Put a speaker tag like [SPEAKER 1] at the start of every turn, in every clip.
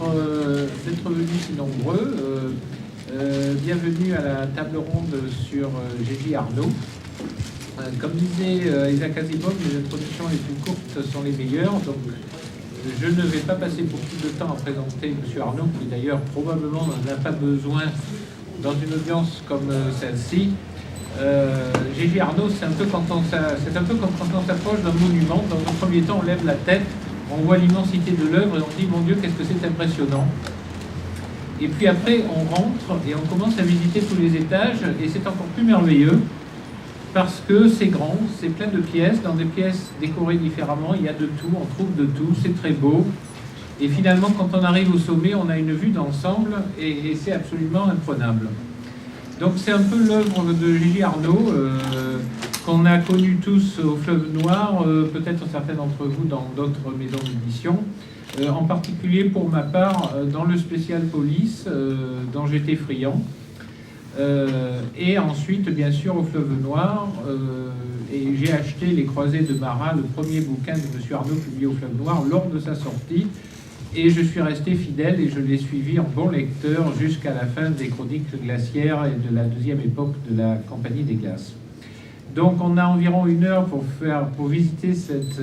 [SPEAKER 1] d'être venus si nombreux. Bienvenue à la table ronde sur Gégis Arnaud. Comme disait Isaac Asimov, les introductions les plus courtes sont les meilleures. Donc, je ne vais pas passer beaucoup de temps à présenter M. Arnaud, qui d'ailleurs probablement n'en a pas besoin dans une audience comme celle-ci. Gégis Arnaud, c'est un peu comme quand on s'approche d'un monument. Dans un premier temps, on lève la tête, on voit l'immensité de l'œuvre et on dit « Mon Dieu, qu'est-ce que c'est impressionnant !» Et puis après, on rentre et on commence à visiter tous les étages et c'est encore plus merveilleux parce que c'est grand, c'est plein de pièces, dans des pièces décorées différemment, il y a de tout, on trouve de tout, c'est très beau. Et finalement, quand on arrive au sommet, on a une vue d'ensemble et c'est absolument imprenable. Donc c'est un peu l'œuvre de Gégis Arnaud qu'on a connu tous au Fleuve Noir, peut-être certains d'entre vous dans d'autres maisons d'édition, en particulier pour ma part dans le spécial police dont j'étais friand, et ensuite bien sûr au Fleuve Noir, et j'ai acheté Les Croisés de Marat, le premier bouquin de M. Arnaud publié au Fleuve Noir lors de sa sortie. Et je suis resté fidèle et je l'ai suivi en bon lecteur jusqu'à la fin des Chroniques glaciaires et de la deuxième époque de la Compagnie des Glaces. Donc on a environ 1 heure pour visiter cette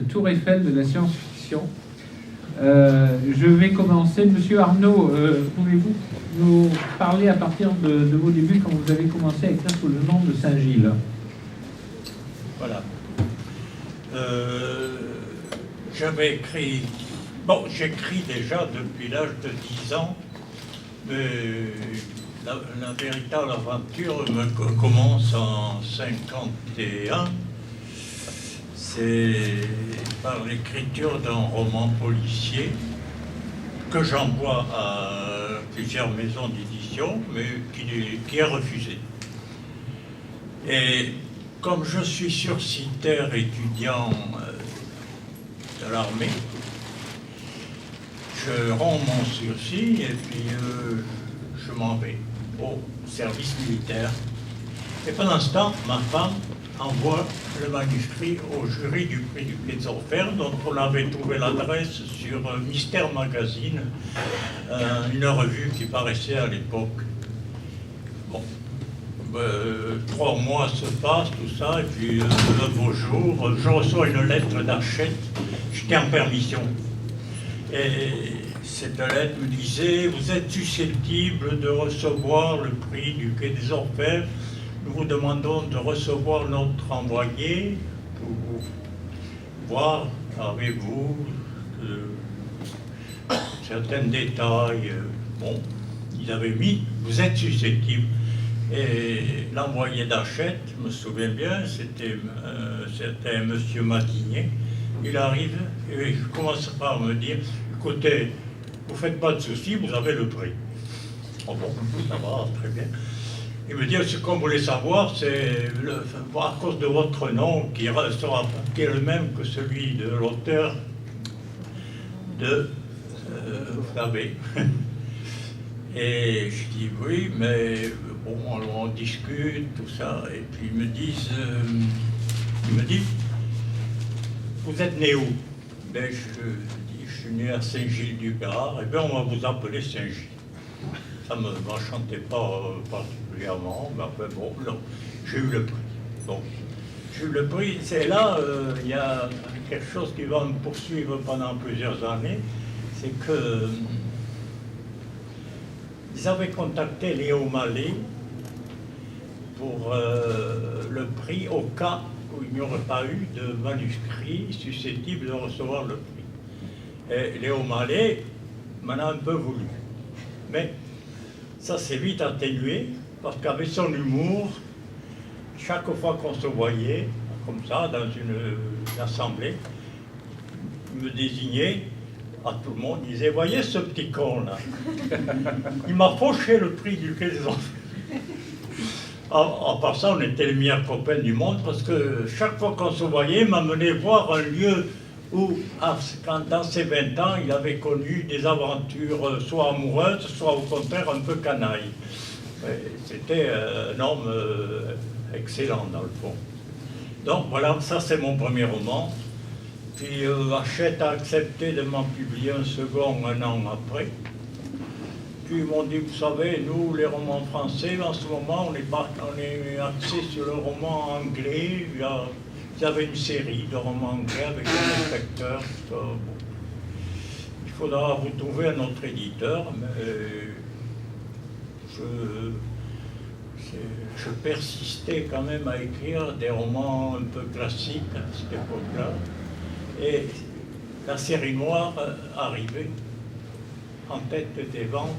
[SPEAKER 1] tour Eiffel de la science-fiction. Je vais commencer. Monsieur Arnaud, pouvez-vous nous parler à partir de vos débuts quand vous avez commencé à écrire sous le nom de Saint-Gilles?
[SPEAKER 2] Voilà. J'avais écrit... Bon, j'écris déjà depuis l'âge de 10 ans, mais la véritable aventure commence en 51. C'est par l'écriture d'un roman policier que j'envoie à plusieurs maisons d'édition, mais qui est refusé. Et comme je suis sursitaire étudiant de l'armée, je rends mon sursis et puis je m'en vais au service militaire. Et pendant ce temps, ma femme envoie le manuscrit au jury du prix du Quai des Orfèvres, dont on avait trouvé l'adresse sur Mystère Magazine, une revue qui paraissait à l'époque. Bon, 3 mois se passent, tout ça, et puis un beau jour, je reçois une lettre d'Hachette. J'étais en permission. Et cette lettre me disait « Vous êtes susceptible de recevoir le prix du Quai des Orfèvres. Nous vous demandons de recevoir notre envoyé pour voir avec vous certains détails. » Bon, ils avaient mis « Vous êtes susceptible ». Et l'envoyé d'Hachette, je me souviens bien, c'était monsieur Madinier. Il arrive et il commence par me dire « Écoutez, vous ne faites pas de soucis, vous avez le prix. » Oh bon, ça va, très bien. Il me dit « Ce qu'on voulait savoir, c'est à cause de votre nom, qui est le même que celui de l'auteur de vous savez. » Et je dis « Oui, mais bon, on discute, tout ça. » Et puis il me dit « Vous êtes né où? » Ben, je suis né à Saint-Gilles-du-Gard. Et bien, on va vous appeler Saint-Gilles. Ça ne m'enchantait pas particulièrement, mais enfin bon, non, j'ai eu le prix. Donc, j'ai eu le prix. C'est là, il y a quelque chose qui va me poursuivre pendant plusieurs années, c'est que ils avaient contacté Léo Mallet pour le prix au cas où il n'y aurait pas eu de manuscrit susceptible de recevoir le prix. Et Léo Mallet m'en a un peu voulu. Mais ça s'est vite atténué, parce qu'avec son humour, chaque fois qu'on se voyait, comme ça, dans une assemblée, il me désignait à tout le monde, il disait « Voyez ce petit con-là, il m'a fauché le prix du Quai des Orfèvres. » En passant, on était les meilleurs copains du monde, parce que chaque fois qu'on se voyait, il m'amenait voir un lieu où, dans ses 20 ans, il avait connu des aventures soit amoureuses, soit au contraire un peu canailles. C'était un homme excellent, dans le fond. Donc voilà, ça c'est mon premier roman. Puis Hachette a accepté de m'en publier un second un an après. Puis ils m'ont dit, vous savez, nous, les romans français, en ce moment, on est axé sur le roman anglais. Ils avaient une série de romans anglais avec des inspecteurs. Bon. Il faudra vous trouver un autre éditeur, mais je persistais quand même à écrire des romans un peu classiques à cette époque-là. Et la série noire arrivait en tête des ventes,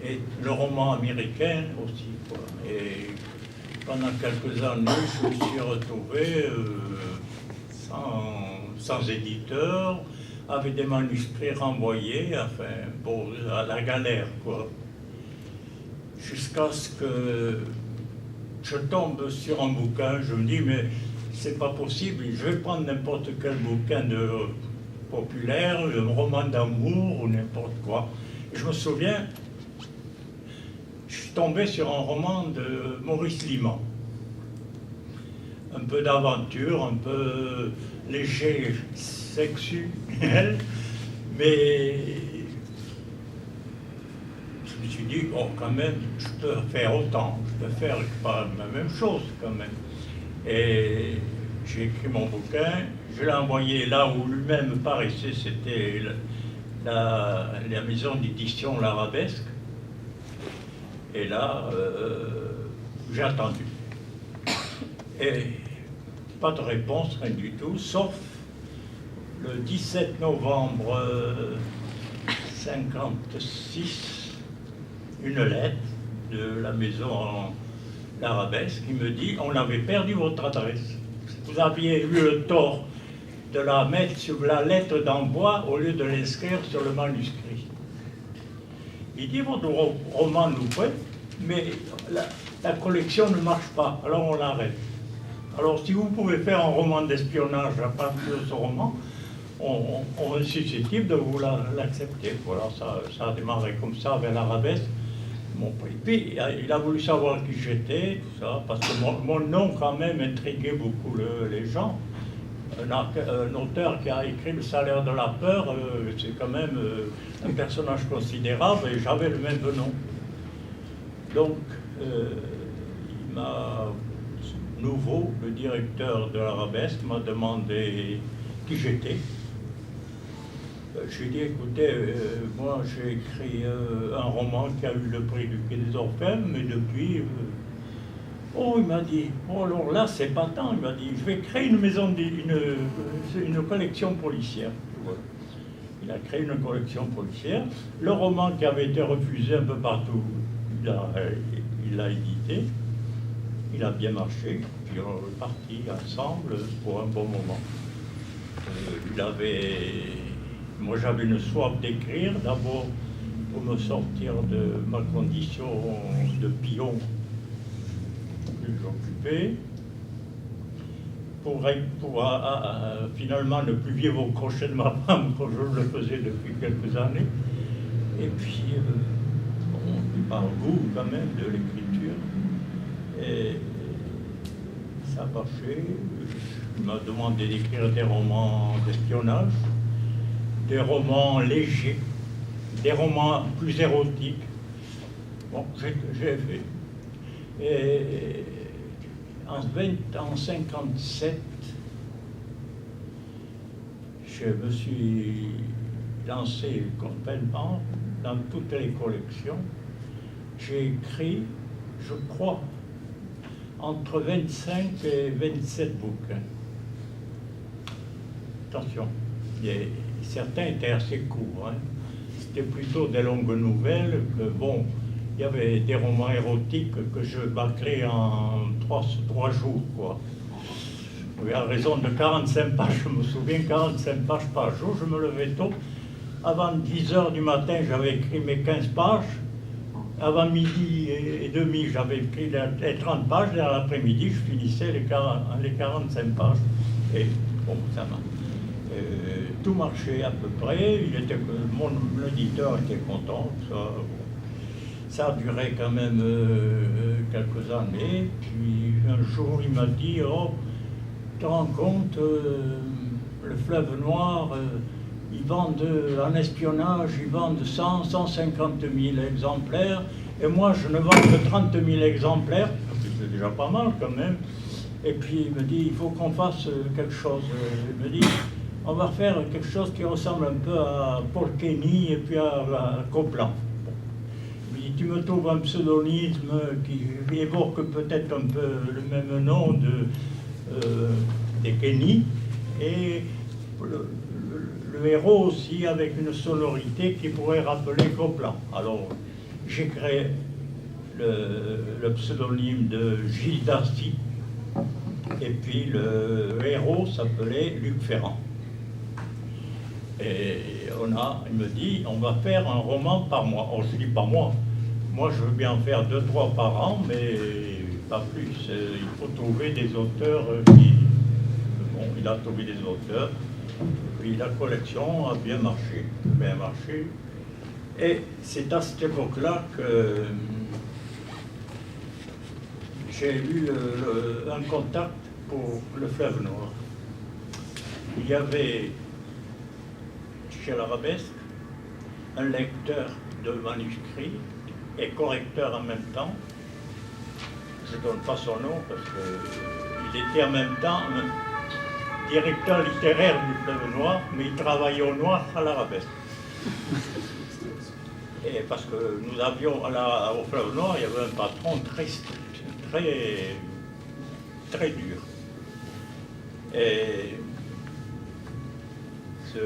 [SPEAKER 2] et le roman américain aussi, quoi. Et pendant quelques années, je me suis retrouvé sans éditeur, avec des manuscrits renvoyés, enfin, bon, à la galère, quoi. Jusqu'à ce que je tombe sur un bouquin, je me dis, mais c'est pas possible, je vais prendre n'importe quel bouquin populaire, un roman d'amour ou n'importe quoi. Et je me souviens, je suis tombé sur un roman de Maurice Liman. Un peu d'aventure, un peu léger, sexuel, mais je me suis dit, oh, quand même, je peux faire autant, je peux faire pas la même chose quand même. Et j'ai écrit mon bouquin, je l'ai envoyé là où lui-même paraissait, c'était la maison d'édition L'Arabesque. Et là, j'ai attendu. Et pas de réponse, rien du tout, sauf le 17 novembre 56, une lettre de la maison L'Arabesque qui me dit « On avait perdu votre adresse. Vous aviez eu le tort de la mettre sur la lettre d'envoi au lieu de l'inscrire sur le manuscrit. Il dit « Votre roman nous plaît, mais la collection ne marche pas, alors on l'arrête. Alors si vous pouvez faire un roman d'espionnage à partir de ce roman, on est susceptible de vous l'accepter. » Voilà, ça a démarré comme ça avec L'Arabesque. Puis il a voulu savoir qui j'étais, tout ça, parce que mon nom quand même intriguait beaucoup les gens. Un auteur qui a écrit Le Salaire de la peur, c'est quand même un personnage considérable, et j'avais le même nom. Donc, il m'a, nouveau, le directeur de l'Arabesque m'a demandé qui j'étais. J'ai dit, écoutez, moi j'ai écrit un roman qui a eu le prix du Quai des Orfèvres, mais depuis... Oh, il m'a dit, oh alors là c'est pas tant, il m'a dit, je vais créer une collection policière. Il a créé une collection policière. Le roman qui avait été refusé un peu partout, il l'a édité. Il a bien marché, puis on est parti ensemble pour un bon moment. Moi j'avais une soif d'écrire, d'abord pour me sortir de ma condition de pion que j'occupais, pour finalement ne plus vivre au crochet de ma femme comme je le faisais depuis quelques années, et puis par goût quand même de l'écriture. Et ça a marché. Il m'a demandé d'écrire des romans d'espionnage, des romans légers, des romans plus érotiques. Bon, j'ai fait. Et en 1957, je me suis lancé complètement dans toutes les collections. J'ai écrit, je crois, entre 25 et 27 bouquins. Attention, certains étaient assez courts. Hein. C'était plutôt des longues nouvelles que, bon, il y avait des romans érotiques que je bâclais en 3 jours, quoi. Oui, à raison de 45 pages, je me souviens, 45 pages par jour, je me levais tôt. Avant 10 h du matin, j'avais écrit mes 15 pages. Avant midi et demi, j'avais écrit les 30 pages, et à l'après-midi, je finissais les 45 pages. Et bon, ça m'a... tout marchait à peu près, mon éditeur était content, ça a duré quand même quelques années. Puis un jour, il m'a dit, oh, tu te rends compte, le fleuve noir, ils vendent en espionnage, ils vendent 150 000 exemplaires, et moi je ne vends que 30 000 exemplaires, c'est déjà pas mal quand même. Et puis il me dit, il faut qu'on fasse quelque chose. Il me dit, on va faire quelque chose qui ressemble un peu à Paul Kenny et puis à Copland. Il me dit, tu me trouves un pseudonyme qui évoque peut-être un peu le même nom de Kenny, et le héros aussi avec une sonorité qui pourrait rappeler Copland. Alors j'ai créé le pseudonyme de Gilles Darcy, et puis le héros s'appelait Luc Ferrand. Et il me dit, on va faire un roman par mois. Oh, je dis pas moi. Moi, je veux bien en faire 2-3 par an, mais pas plus. Il faut trouver des auteurs qui... Bon, il a trouvé des auteurs. Puis la collection a bien marché. Et c'est à cette époque-là que j'ai eu un contact pour le fleuve noir. Il y avait chez l'Arabesque un lecteur de manuscrits et correcteur en même temps. Je ne donne pas son nom parce qu'il était en même temps directeur littéraire du fleuve noir, mais il travaillait au noir à l'Arabesque. Et parce que nous avions au fleuve noir, il y avait un patron très strict, très dur. Et ce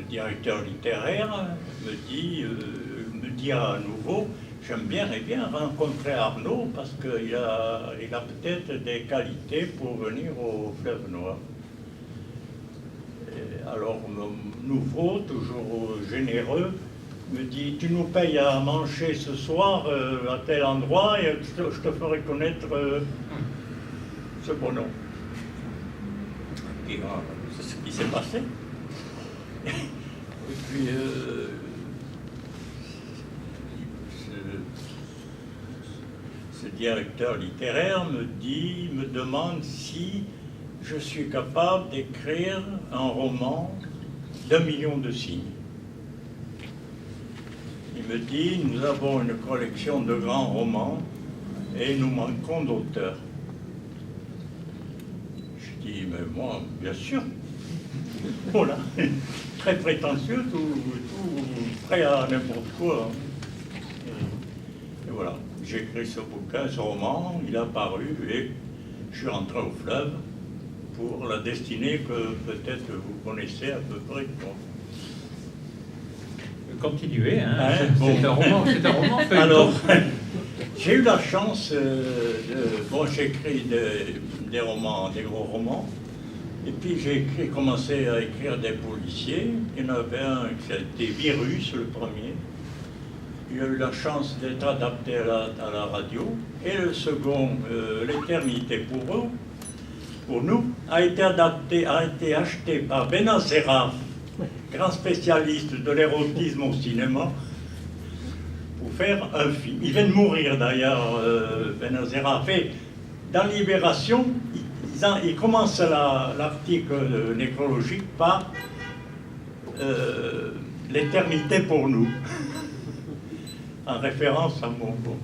[SPEAKER 2] directeur littéraire me dit à nouveau, j'aimerais bien rencontrer Arnaud parce qu'il a peut-être des qualités pour venir au fleuve noir. Et alors nouveau, toujours généreux, me dit, tu nous payes à manger ce soir à tel endroit et je te ferai connaître ce bonhomme. Et c'est ce qui s'est passé. Et puis ce directeur littéraire me demande si je suis capable d'écrire un roman d'1 million de signes. Il me dit, nous avons une collection de grands romans et nous manquons d'auteurs. Je dis, mais moi, bien sûr. Voilà, très prétentieux, tout prêt à n'importe quoi. Et voilà, j'ai écrit ce bouquin, ce roman, il a paru et je suis rentré au fleuve pour la destinée que peut-être vous connaissez à peu près.
[SPEAKER 1] Continuez, hein.
[SPEAKER 2] Bon.
[SPEAKER 1] C'est un roman feuilleton.
[SPEAKER 2] Alors, j'ai eu la chance j'écris des romans, des gros romans, et puis j'ai commencé à écrire des policiers. Il y en avait un qui était Virus, le premier. Il a eu la chance d'être adapté à la radio, et le second, L'éternité pour nous, a été acheté par Benazera, grand spécialiste de l'érotisme au cinéma, pour faire un film. Il vient de mourir d'ailleurs, Benazera. Fait, dans Libération, il commence l'article nécrologique par l'éternité pour nous, en référence à mon beau.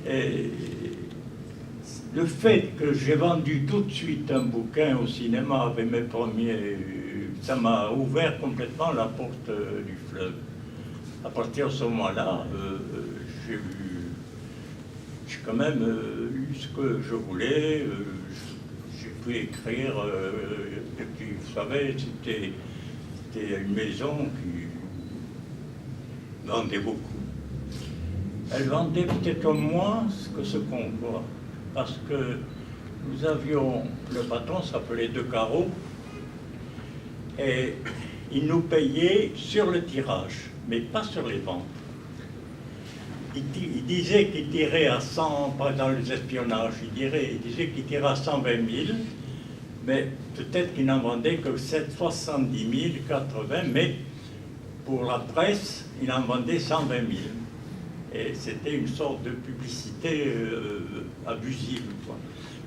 [SPEAKER 2] Et le fait que j'ai vendu tout de suite un bouquin au cinéma avec mes premiers, ça m'a ouvert complètement la porte du fleuve. À partir de ce moment-là, j'ai quand même eu ce que je voulais. J'ai pu écrire, et puis vous savez, c'était une maison qui vendait beaucoup. Elle vendait peut-être moins que ce qu'on voit, parce que nous avions, le patron s'appelait De Caro, et il nous payait sur le tirage, mais pas sur les ventes. Il disait qu'il tirait à 100, par exemple les espionnages, il disait qu'il tirait à 120 000, mais peut-être qu'il n'en vendait que 70 000, 80, mais pour la presse, il en vendait 120 000. Et c'était une sorte de publicité abusive, quoi.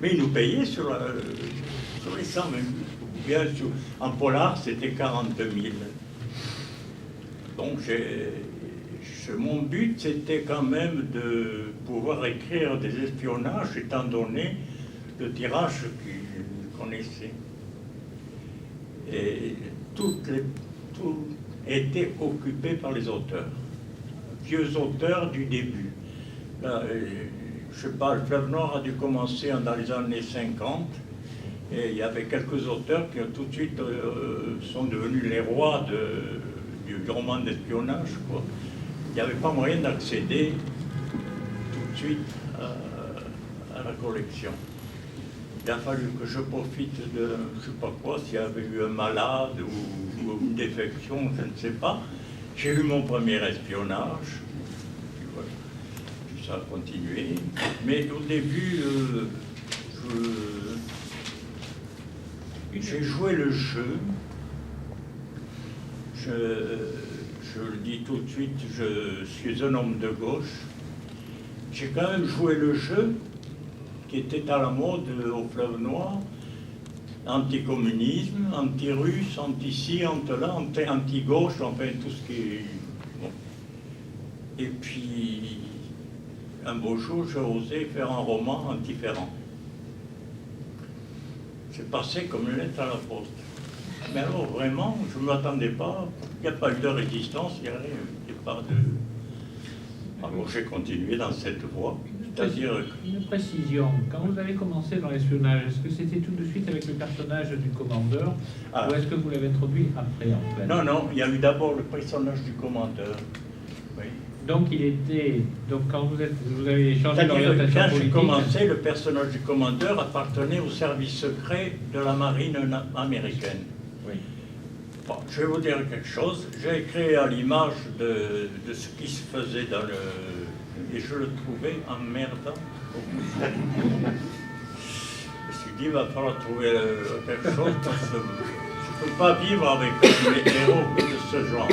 [SPEAKER 2] Mais ils nous payaient sur les 100 000. Bien sûr, en polar, c'était 42 000. Donc, mon but, c'était quand même de pouvoir écrire des espionnages, étant donné le tirage qu'ils connaissaient. Et tout était occupé par les auteurs, vieux auteurs du début. Là, je sais pas, le Fleuve Noir a dû commencer dans les années 50, et il y avait quelques auteurs qui tout de suite sont devenus les rois du roman d'espionnage, quoi. Il n'y avait pas moyen d'accéder tout de suite à la collection. Il a fallu que je profite de, je ne sais pas quoi, s'il y avait eu un malade ou une défection, je ne sais pas. J'ai eu mon premier espionnage, puis voilà. Puis ça a continué. Mais au début, j'ai joué le jeu. Je le dis tout de suite, je suis un homme de gauche. J'ai quand même joué le jeu qui était à la mode au Fleuve Noir, anticommunisme, anti-russe, anti-ci, anti-là, anti-gauche, enfin tout ce qui est... Bon. Et puis, un beau jour, j'ai osé faire un roman anti-Ferrand. C'est passé comme une lettre à la poste. Mais alors, vraiment, je ne m'attendais pas, il n'y a pas eu de résistance, il n'y a rien, il n'y a pas de... Alors j'ai continué dans cette voie, c'est-à-dire...
[SPEAKER 1] Une précision, quand vous avez commencé dans l'espionnage, est-ce que c'était tout de suite avec le personnage du commandeur, ou est-ce que vous l'avez introduit après, en fait?
[SPEAKER 2] Non, non, il y a eu d'abord le personnage du commandeur, oui.
[SPEAKER 1] Donc il était... Donc quand vous avez changé d'orientation
[SPEAKER 2] quand
[SPEAKER 1] politique...
[SPEAKER 2] j'ai commencé, le personnage du commandeur appartenait au service secret de la marine américaine.
[SPEAKER 1] Oui.
[SPEAKER 2] Bon, je vais vous dire quelque chose. J'ai écrit à l'image de ce qui se faisait dans le... Et je le trouvais emmerdant. Je me suis dit, il va falloir trouver quelque chose parce que je ne peux pas vivre avec des héros de ce genre.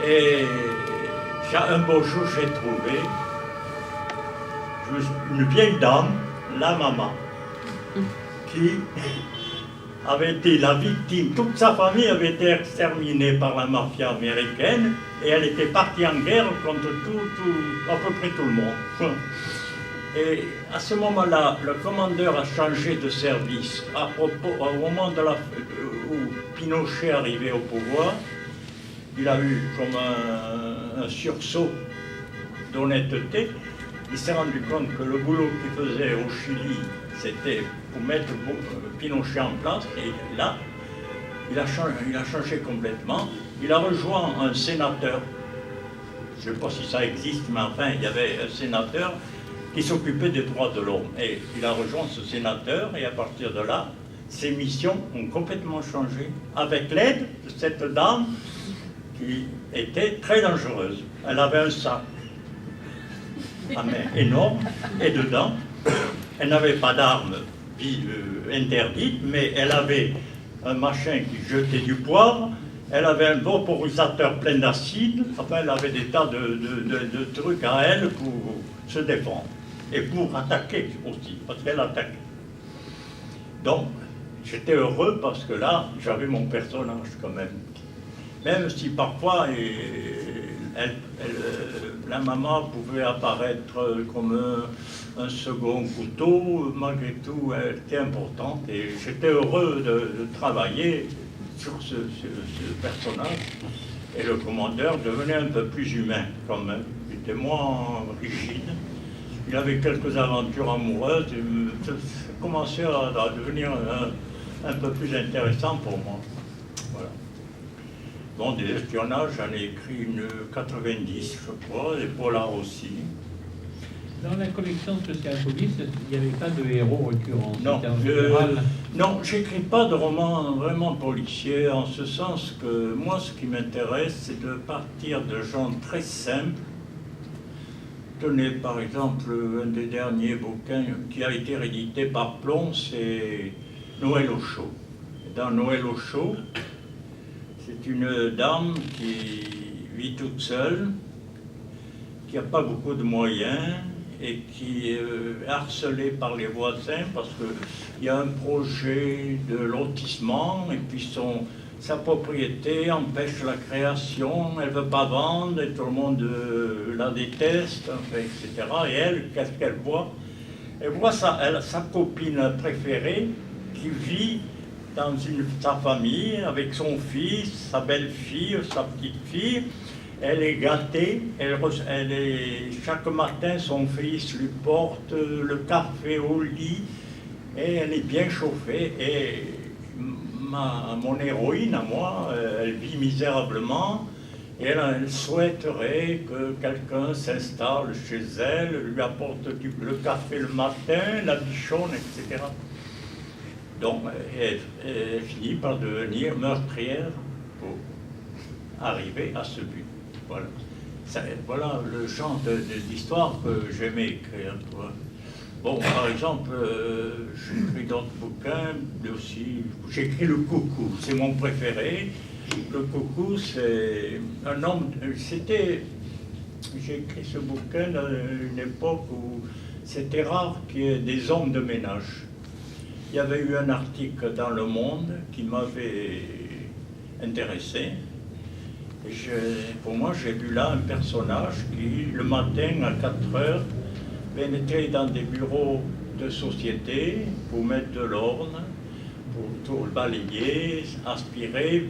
[SPEAKER 2] Et un beau jour, j'ai trouvé une vieille dame, la maman, qui avait été la victime. Toute sa famille avait été exterminée par la mafia américaine et elle était partie en guerre contre à peu près tout le monde. Et à ce moment-là, le commandeur a changé de service. Au moment où Pinochet arrivait au pouvoir, il a eu comme un sursaut d'honnêteté. Il s'est rendu compte que le boulot qu'il faisait au Chili, c'était pour mettre Pinochet en place. Et là, il a changé complètement. Il a rejoint un sénateur. Je ne sais pas si ça existe, mais enfin, il y avait un sénateur qui s'occupait des droits de l'homme. Et il a rejoint ce sénateur, et à partir de là, ses missions ont complètement changé, avec l'aide de cette dame qui était très dangereuse. Elle avait un sac à main énorme, et dedans, elle n'avait pas d'armes interdites, mais elle avait un machin qui jetait du poivre, elle avait un vaporisateur plein d'acide, enfin elle avait des tas de trucs à elle pour se défendre, et pour attaquer aussi, parce qu'elle attaquait. Donc, j'étais heureux parce que là, j'avais mon personnage quand même. Même si parfois, la maman pouvait apparaître comme un second couteau, malgré tout, elle était importante. Et j'étais heureux de travailler sur ce personnage. Et le commandeur devenait un peu plus humain quand même. Il était moins rigide. Il avait quelques aventures amoureuses. Et ça commençait à devenir un peu plus intéressant pour moi. Voilà. Bon, des espionnages, j'en ai écrit une 90, je crois, des polars aussi.
[SPEAKER 1] Dans la collection Spécial Police, il n'y avait pas de héros récurrents?
[SPEAKER 2] Non, non, j'écris pas de romans vraiment policiers, en ce sens que moi, ce qui m'intéresse, c'est de partir de gens très simples. Tenez, par exemple, un des derniers bouquins qui a été réédité par Plon, c'est Noël au chaud. Dans Noël au chaud, c'est une dame qui vit toute seule, qui n'a pas beaucoup de moyens et qui est harcelé par les voisins parce qu'il y a un projet de lotissement et puis sa propriété empêche la création, elle ne veut pas vendre et tout le monde la déteste, enfin, etc. Et elle, qu'est-ce qu'elle voit? Elle voit sa copine préférée qui vit dans sa famille avec son fils, sa belle-fille, sa petite-fille. Elle est gâtée, chaque matin son fils lui porte le café au lit et elle est bien chauffée. Et mon héroïne à moi, elle vit misérablement et elle souhaiterait que quelqu'un s'installe chez elle, lui apporte le café le matin, la bichonne, etc. Donc elle finit par devenir meurtrière pour arriver à ce but. Voilà, voilà le genre d'histoire que j'aimais écrire. Bon, par exemple, j'ai écrit d'autres bouquins aussi. J'ai écrit Le Coucou, c'est mon préféré. Le Coucou, c'est un homme. J'ai écrit ce bouquin à une époque où c'était rare qu'il y ait des hommes de ménage. Il y avait eu un article dans Le Monde qui m'avait intéressé. Pour moi, j'ai vu là un personnage qui, le matin à 4 heures, pénétrait dans des bureaux de société pour mettre de l'ordre, pour tout balayer, aspirer,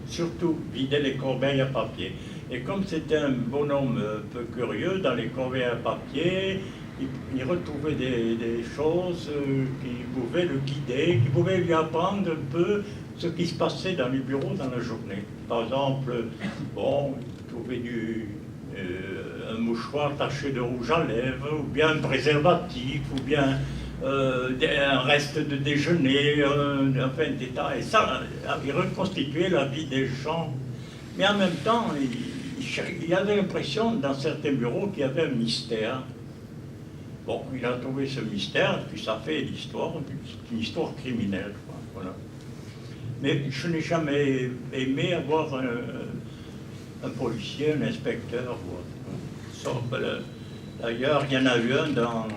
[SPEAKER 2] surtout vider les corbeilles à papier. Et comme c'était un bonhomme un peu curieux, dans les corbeilles à papier, il retrouvait des choses qui pouvaient le guider, qui pouvaient lui apprendre un peu ce qui se passait dans les bureaux dans la journée. Par exemple, bon, il trouvait un mouchoir taché de rouge à lèvres, ou bien un préservatif, ou bien un reste de déjeuner, enfin, et ça, il reconstituait la vie des gens. Mais en même temps, il avait l'impression, dans certains bureaux, qu'il y avait un mystère. Bon, il a trouvé ce mystère, puis ça fait l'histoire, une histoire criminelle, quoi, voilà. Mais je n'ai jamais aimé avoir un policier, un inspecteur. D'ailleurs, il y en a eu un dans